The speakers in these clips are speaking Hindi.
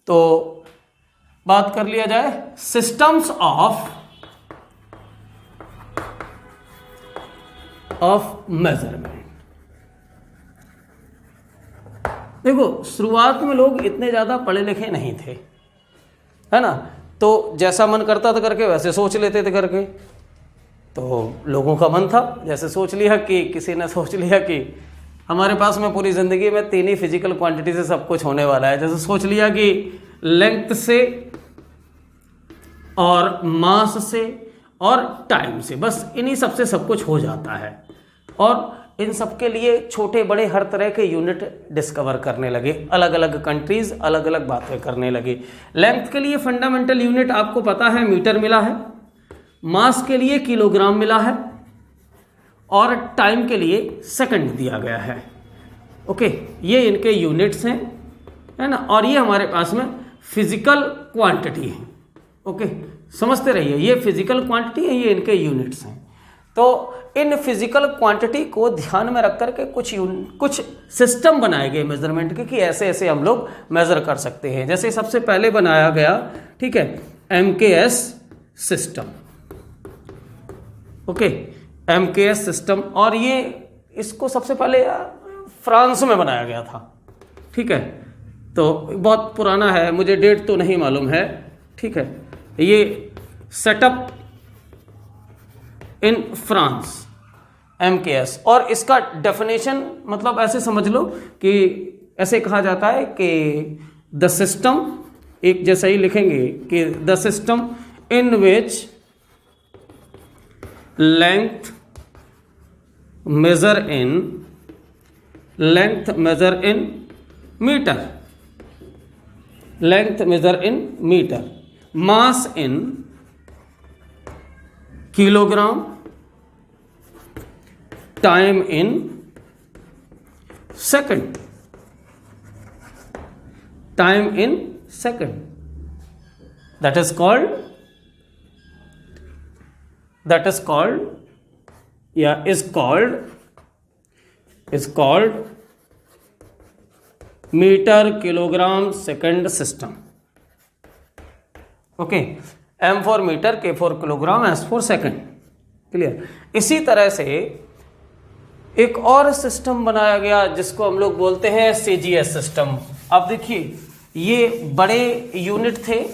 तो बात कर लिया जाए सिस्टम्स ऑफ मेजरमेंट। देखो शुरुआत में लोग इतने ज़्यादा पढ़े लिखे नहीं थे, है ना, तो जैसा मन करता था करके वैसे सोच लेते थे करके। तो लोगों का मन था, जैसे सोच लिया कि किसी ने सोच लिया कि हमारे पास में पूरी ज़िंदगी में 3 ही फिजिकल क्वांटिटी से सब कुछ होने वाला है। जैसे सोच लिया कि लेंथ से और मास से और टाइम से, बस इन्हीं सब से सब कुछ हो जाता है। और इन सब के लिए छोटे बड़े हर तरह के यूनिट डिस्कवर करने लगे, अलग अलग कंट्रीज अलग अलग बातें करने लगी। लेंथ के लिए फंडामेंटल यूनिट आपको पता है मीटर मिला है, मास के लिए किलोग्राम मिला है और टाइम के लिए सेकंड दिया गया है। ओके, ये इनके यूनिट्स हैं, है ना, और ये हमारे पास में फिजिकल क्वांटिटी है। ओके, समझते रहिए, ये फिजिकल क्वांटिटी है, ये इनके यूनिट्स हैं। तो इन फिजिकल क्वांटिटी को ध्यान में रख करके कुछ सिस्टम बनाए गए मेजरमेंट के कि ऐसे ऐसे हम लोग मेजर कर सकते हैं। जैसे सबसे पहले बनाया गया, ठीक है, MKS system. Okay, MKS system, और ये इसको सबसे पहले फ्रांस में बनाया गया था। ठीक है, तो बहुत पुराना है, मुझे डेट तो नहीं मालूम है। ठीक है, ये सेटअप इन फ्रांस MKS, और इसका डेफिनेशन मतलब ऐसे समझ लो कि ऐसे कहा जाता है कि द सिस्टम, एक जैसा ही लिखेंगे कि the system in which length measure in metre, length measure in metre, mass in kilogram, time in second, time in second, that is called metre kilogram second system. Okay, M for metre, K for kilogram, S for second. Clear. इसी तरह से एक और सिस्टम बनाया गया जिसको हम लोग बोलते हैं CGS सिस्टम। अब देखिए, ये बड़े यूनिट थे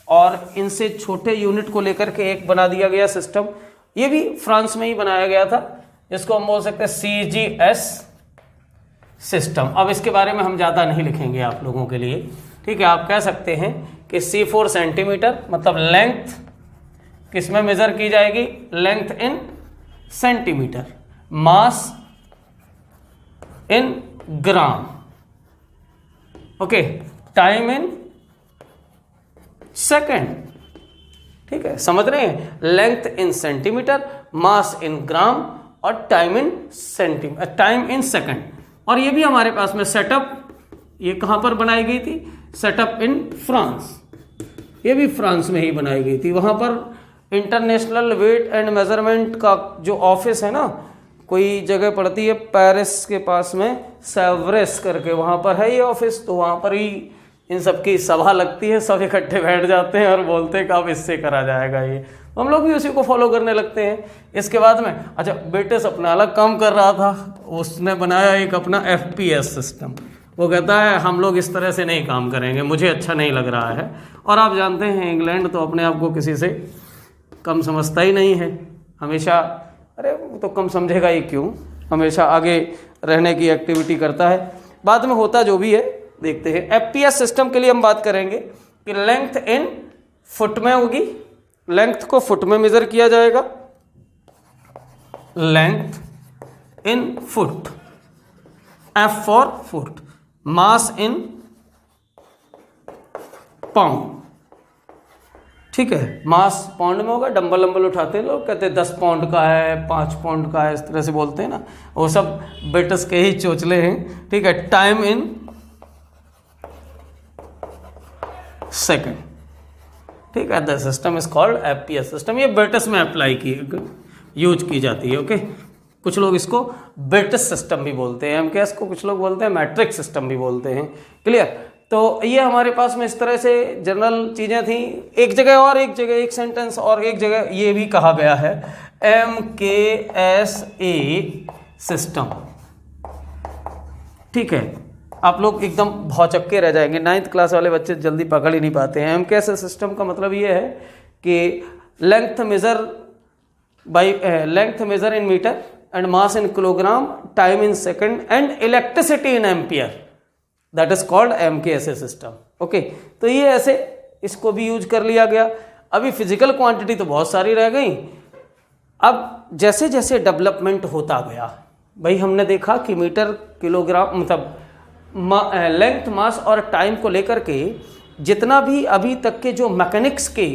और इनसे छोटे यूनिट को लेकर के एक बना दिया गया सिस्टम। ये भी फ्रांस में ही बनाया गया था, जिसको हम बोल सकते हैं CGS सिस्टम। अब इसके बारे में हम ज़्यादा नहीं लिखेंगे आप लोगों के लिए, ठीक है। आप कह सकते हैं कि C फॉर सेंटीमीटर, मतलब लेंथ किस में मेजर की जाएगी, length in centimetre, mass in gram, okay, time in second. ठीक है, समझ रहे हैं, लेंथ इन सेंटीमीटर, मास इन ग्राम और टाइम इन सेकंड। और ये भी हमारे पास में सेटअप, ये कहां पर बनाई गई थी, सेटअप इन फ्रांस, ये भी फ्रांस में ही बनाई गई थी। वहां पर इंटरनेशनल वेट एंड मेजरमेंट का जो ऑफिस है ना, कोई जगह पड़ती है पेरिस के पास में, सेवरेस करके, वहां पर है ये ऑफिस। तो वहां पर ही इन सब की सभा लगती है, सब इकट्ठे बैठ जाते हैं और बोलते हैं कि अब इससे करा जाएगा ये, तो हम लोग भी उसी को फॉलो करने लगते हैं। इसके बाद में अच्छा, ब्रिटिश अपना अलग काम कर रहा था, उसने बनाया एक अपना FPS सिस्टम। वो कहता है हम लोग इस तरह से नहीं काम करेंगे, मुझे अच्छा नहीं लग रहा है। और आप जानते हैं इंग्लैंड तो अपने आप को किसी से कम समझता ही नहीं है, हमेशा अरे वो तो कम समझेगा ही क्यों, हमेशा आगे रहने की एक्टिविटी करता है। बाद में होता जो भी है देखते हैं। FPS सिस्टम के लिए हम बात करेंगे कि लेंथ इन फुट में होगी, लेंथ को फुट में मेजर किया जाएगा, length in foot, F for foot, mass in pound. ठीक है, मास पाउंड में होगा। डंबल लंबल उठाते हैं लोग, कहते हैं 10 पाउंड का है, 5 पाउंड का है, इस तरह से बोलते हैं ना, वो सब ब्रिटिश के ही चोचले हैं। ठीक है, टाइम इन सेकंड। ठीक है, the system is called FPS system. ये ब्रिटिश में अप्लाई की यूज की जाती है। ओके, कुछ लोग इसको ब्रिटिश सिस्टम भी बोलते हैं, MKS को कुछ लोग बोलते हैं मैट्रिक सिस्टम भी बोलते हैं। क्लियर। तो ये हमारे पास में इस तरह से जनरल चीज़ें थी। एक जगह और एक जगह एक सेंटेंस और एक जगह ये भी कहा गया है MKSA सिस्टम। ठीक है, आप लोग एकदम भौचक्के रह जाएंगे, 9th क्लास वाले बच्चे जल्दी पकड़ ही नहीं पाते हैं। MKSA सिस्टम का मतलब ये है कि length measure in metre and mass in kilogram, time in second and electricity in ampere, that is called MKSA system. Okay, तो ये ऐसे इसको भी यूज कर लिया गया। अभी फिजिकल क्वांटिटी तो बहुत सारी रह गई। अब जैसे जैसे डेवलपमेंट होता गया, भाई हमने देखा कि मीटर, किलोग्राम, मतलब लेंथ, मास और टाइम को लेकर के जितना भी अभी तक के जो मैकेनिक्स के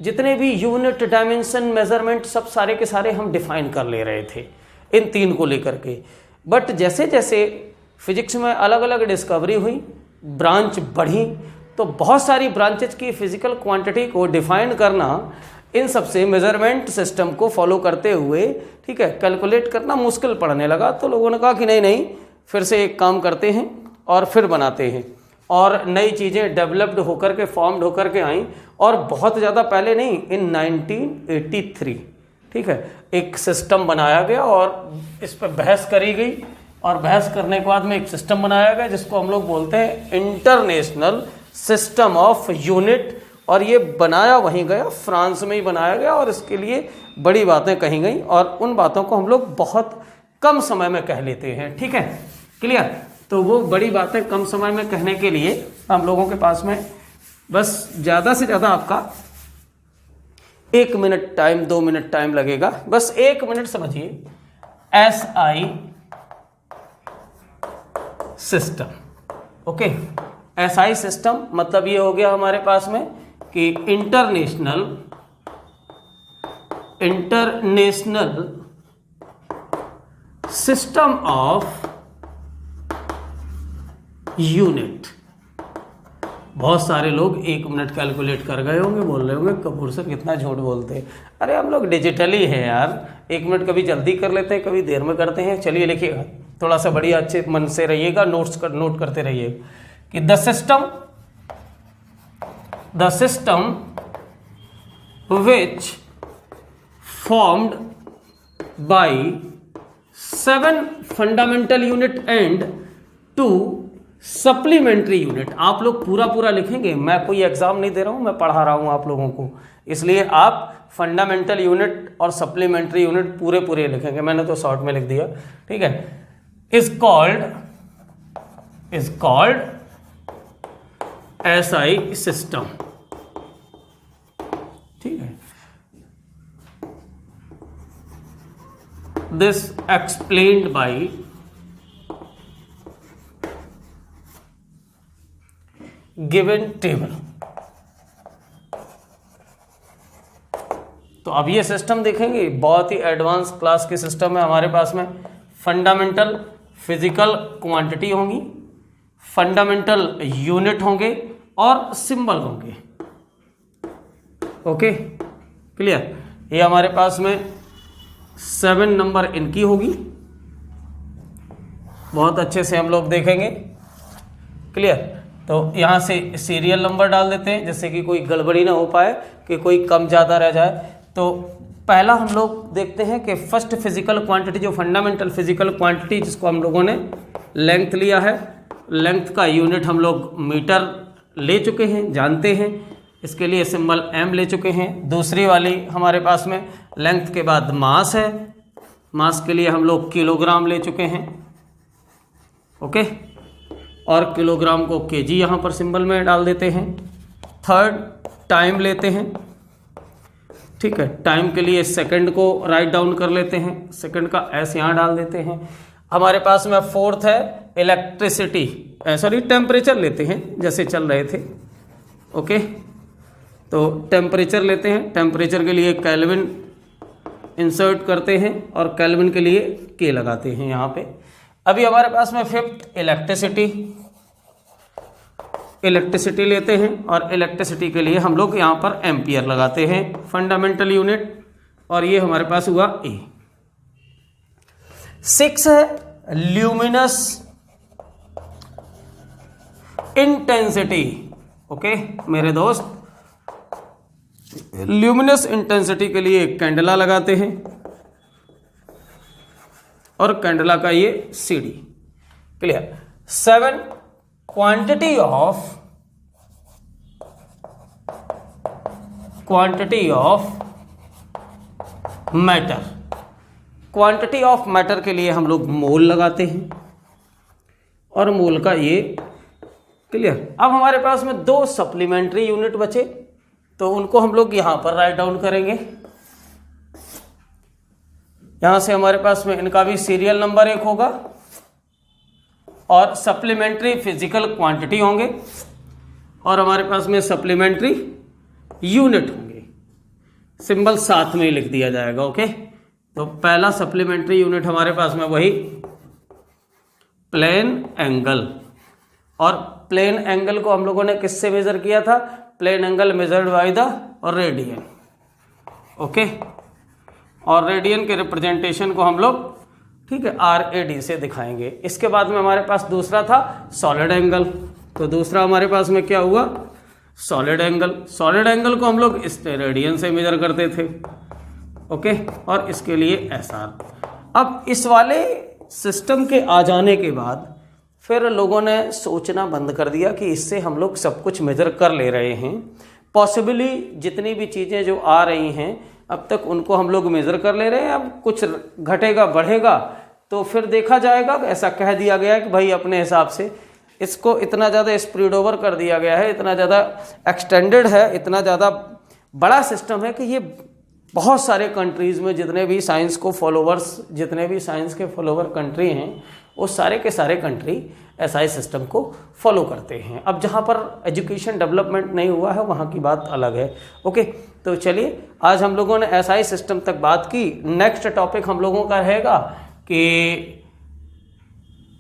जितने भी यूनिट, डायमेंशन, मेजरमेंट, सब सारे के सारे हम डिफाइन कर ले रहे थे इन 3 को लेकर के। बट जैसे जैसे फिजिक्स में अलग अलग डिस्कवरी हुई, ब्रांच बढ़ी, तो बहुत सारी ब्रांचेज की फिजिकल क्वांटिटी को डिफाइन करना, इन सबसे मेजरमेंट सिस्टम को फॉलो करते हुए, ठीक है, कैलकुलेट करना मुश्किल पड़ने लगा। तो लोगों ने कहा कि नहीं नहीं, फिर से एक काम करते हैं और फिर बनाते हैं, और नई चीज़ें डेवलप्ड होकर के, फॉर्म्ड होकर के आई। और बहुत ज़्यादा पहले नहीं, इन 1983, ठीक है, एक सिस्टम बनाया गया और इस पर बहस करी गई, और बहस करने के बाद में एक सिस्टम बनाया गया जिसको हम लोग बोलते हैं इंटरनेशनल सिस्टम ऑफ यूनिट। और ये बनाया वहीं गया, फ्रांस में ही बनाया गया, और इसके लिए बड़ी बातें कही गई, और उन बातों को हम लोग बहुत कम समय में कह लेते हैं। ठीक है, क्लियर? तो वो बड़ी बातें कम समय में कहने के लिए हम लोगों के पास में बस ज़्यादा से ज़्यादा आपका 1 मिनट टाइम, 2 मिनट टाइम लगेगा, बस 1 मिनट समझिए। SI system, okay, SI system मतलब ये हो गया हमारे पास में कि इंटरनेशनल सिस्टम ऑफ यूनिट। बहुत सारे लोग 1 मिनट कैलकुलेट कर गए होंगे, बोल रहे होंगे कपूर सर कितना झूठ बोलते हैं। अरे हम लोग डिजिटली हैं यार, 1 मिनट कभी जल्दी कर लेते हैं, कभी देर में करते हैं। चलिए लिखिएगा, थोड़ा सा बढ़िया अच्छे मन से रहिएगा, नोट करते रहिएगा कि the system which formed by 7 fundamental unit and 2 supplementary unit. आप लोग पूरा लिखेंगे, मैं कोई एग्जाम नहीं दे रहा हूं, मैं पढ़ा रहा हूं आप लोगों को, इसलिए आप फंडामेंटल यूनिट और सप्लीमेंट्री यूनिट पूरे लिखेंगे। मैंने तो शॉर्ट में लिख दिया, ठीक है। इज कॉल्ड SI सिस्टम, ठीक है। This explained bye given table. तो अब ये सिस्टम देखेंगे, बहुत ही एडवांस क्लास के सिस्टम है हमारे पास में। फंडामेंटल फिजिकल क्वांटिटी होंगी, फंडामेंटल यूनिट होंगे और सिंबल होंगे। Okay, clear? ये हमारे पास में 7 नंबर इनकी होगी, बहुत अच्छे से हम लोग देखेंगे, क्लियर? तो यहाँ से सीरियल नंबर डाल देते हैं जिससे कि कोई गड़बड़ी ना हो पाए, कि कोई कम ज़्यादा रह जाए। तो पहला हम लोग देखते हैं कि फर्स्ट फिजिकल क्वांटिटी, जो फंडामेंटल फिजिकल क्वांटिटी जिसको हम लोगों ने लेंथ लिया है, लेंथ का यूनिट हम लोग मीटर ले चुके हैं, जानते हैं, इसके लिए सिंबल M ले चुके हैं। दूसरी वाली हमारे पास में लेंथ के बाद मास है, मास के लिए हम लोग किलोग्राम ले चुके हैं, ओके, और किलोग्राम को केजी यहाँ पर सिंबल में डाल देते हैं। थर्ड टाइम लेते हैं, ठीक है, टाइम के लिए सेकंड को राइट डाउन कर लेते हैं, सेकंड का एस यहाँ डाल देते हैं। हमारे पास में फोर्थ है इलेक्ट्रिसिटी, सॉरी टेम्परेचर लेते हैं जैसे चल रहे थे, ओके। तो टेम्परेचर लेते हैं, टेम्परेचर के लिए केल्विन इंसर्ट करते हैं और केल्विन के लिए के लगाते हैं यहाँ पे। अभी हमारे पास में फिफ्थ इलेक्ट्रिसिटी लेते हैं और इलेक्ट्रिसिटी के लिए हम लोग यहाँ पर एम्पियर लगाते हैं, फंडामेंटल यूनिट, और ये हमारे पास हुआ ए। 6 है ल्यूमिनस इंटेंसिटी। ओके मेरे दोस्त, ल्यूमिनस इंटेंसिटी के लिए एक कैंडेला लगाते हैं और कैंडेला का ये CD। Clear. 7 quantity of matter. Quantity of matter के लिए हम लोग मोल लगाते हैं और मोल का ये। क्लियर। अब हमारे पास में 2 सप्लीमेंट्री यूनिट बचे, तो उनको हम लोग यहां पर राइट डाउन करेंगे। यहां से हमारे पास में इनका भी सीरियल नंबर 1 होगा और सप्लीमेंट्री फिजिकल क्वांटिटी होंगे और हमारे पास में सप्लीमेंट्री यूनिट होंगे। सिंबल साथ में ही लिख दिया जाएगा। ओके, तो पहला सप्लीमेंट्री यूनिट हमारे पास में वही प्लेन एंगल, और प्लेन एंगल को हम लोगों ने किससे मेजर किया था? Plane angle measured by the radian. Okay, और रेडियन के रिप्रेजेंटेशन को हम लोग, ठीक है, RAD से दिखाएंगे। इसके बाद में हमारे पास दूसरा था सॉलिड एंगल, तो दूसरा हमारे पास में क्या हुआ? Solid angle. सॉलिड एंगल को हम लोग इस रेडियन से मेजर करते थे। ओके, और इसके लिए SR। अब इस वाले सिस्टम के आ जाने के बाद फिर लोगों ने सोचना बंद कर दिया कि इससे हम लोग सब कुछ मेजर कर ले रहे हैं, पॉसिबली जितनी भी चीज़ें जो आ रही हैं अब तक उनको हम लोग मेजर कर ले रहे हैं। अब कुछ घटेगा बढ़ेगा तो फिर देखा जाएगा। ऐसा कह दिया गया है कि भाई अपने हिसाब से इसको इतना ज़्यादा स्प्रेड ओवर कर दिया गया है, इतना ज़्यादा एक्सटेंडेड है, इतना ज़्यादा बड़ा सिस्टम है कि ये बहुत सारे कंट्रीज़ में जितने भी साइंस के फॉलोवर कंट्री हैं वो सारे के सारे कंट्री SI सिस्टम को फॉलो करते हैं। अब जहाँ पर एजुकेशन डेवलपमेंट नहीं हुआ है वहाँ की बात अलग है। ओके, तो चलिए आज हम लोगों ने SI सिस्टम तक बात की। नेक्स्ट टॉपिक हम लोगों का रहेगा कि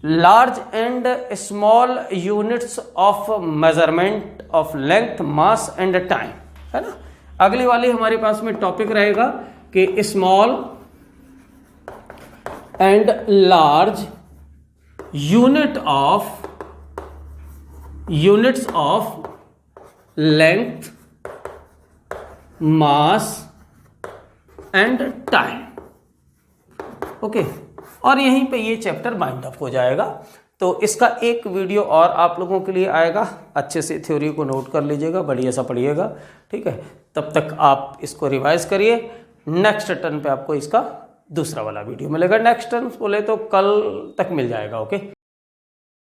large and small units of measurement of length, mass and time, है ना। अगली वाली हमारे पास में टॉपिक रहेगा कि small and large units of length, mass and time. Okay, और यहीं पे ये चैप्टर बाइंड अप हो जाएगा। तो इसका एक वीडियो और आप लोगों के लिए आएगा, अच्छे से थ्योरी को नोट कर लीजिएगा, बढ़िया सा पढ़िएगा, ठीक है। तब तक आप इसको रिवाइज करिए। नेक्स्ट टर्न पे आपको इसका दूसरा वाला वीडियो मिलेगा। नेक्स्ट टर्न बोले तो कल तक मिल जाएगा। ओके।